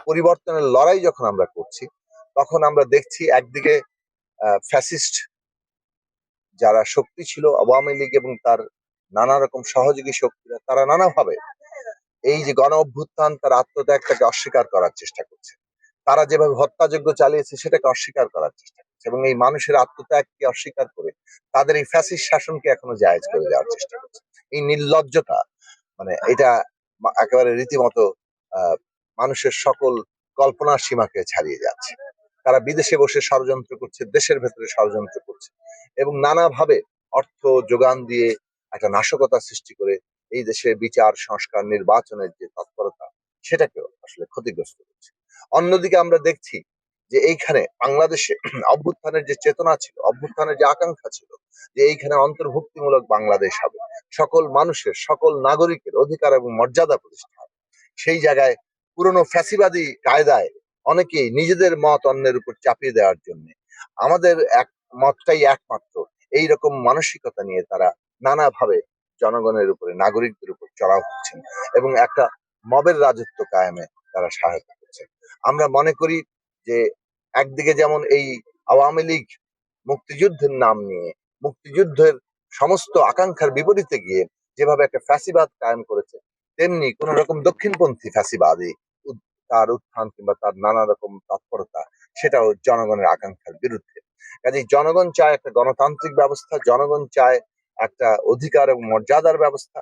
পরিবর্তনের লড়াই যখন আমরা করছি তখন আমরা দেখছি একদিকে ফ্যাসিস্ট যারা শক্তি ছিল আওয়ামী লীগ এবং তার নানা রকম সহযোগী শক্তিরা তারা নানাভাবে এই যে গণ অভ্যুত্থান তার আত্মত্যাগটাকে অস্বীকার করার চেষ্টা করছে। তারা যেভাবে হত্যাযজ্ঞ চালিয়েছে সেটাকে অস্বীকার করার চেষ্টা করছে এবং এই মানুষের আত্মত্যাগকে অস্বীকার করে তাদের এই ফ্যাসিস্ট শাসনকে এখনো জায়েজ করে দেওয়ার চেষ্টা করছে। এই নির্লজ্জতা মানে এটা একেবারে রীতিমতো মানুষের সকল কল্পনার সীমাকে ছাড়িয়ে যাচ্ছে। তারা বিদেশে বসে ষড়যন্ত্র করছে, দেশের ভেতরে ষড়যন্ত্র করছে এবং নানাভাবে অর্থ যোগান দিয়ে একটা নাশকতা সৃষ্টি করে এই দেশে বিচার সংস্কার নির্বাচনের যে তৎপরতা সেটাকেও আসলে ক্ষতিগ্রস্ত করছে। অন্যদিকে আমরা দেখছি যে এইখানে বাংলাদেশে অভ্যুত্থানের যে চেতনা ছিল, অভ্যুত্থানের যে আকাঙ্ক্ষা ছিল যে এইখানে অন্তর্ভুক্তিমূলক বাংলাদেশ হবে, সকল মানুষের সকল নাগরিকের অধিকার এবং মর্যাদা প্রতিষ্ঠা হবে, সেই জায়গায় পুরনো ফ্যাসিবাদী কায়দায় অনেকেই নিজেদের মত অন্যের উপর চাপিয়ে দেওয়ার জন্য আমাদের এক মতটাই একমাত্র এইরকম মানসিকতা নিয়ে তারা নানাভাবে জনগণের উপরে নাগরিকদের উপর চড়াও হচ্ছেন এবং একটা মবের রাজত্ব কায়েমে তারা সহায়তা করছেন। আমরা মনে করি যে একদিকে যেমন এই আওয়ামী লীগ মুক্তিযুদ্ধের নাম নিয়ে মুক্তিযুদ্ধের সমস্ত আকাঙ্ক্ষার বিপরীতে গিয়ে যেভাবে একটা ফ্যাসিবাদ কায়েম করেছে, তেমনি কোন রকম দক্ষিণপন্থী ফ্যাসিবাদী তার উত্থান কিংবা তার নানা রকম তৎপরতা সেটাও জনগণের আকাঙ্ক্ষার বিরুদ্ধে। কাজেই জনগণ চায় একটা গণতান্ত্রিক ব্যবস্থা, জনগণ চায় একটা অধিকার এবং মর্যাদার ব্যবস্থা,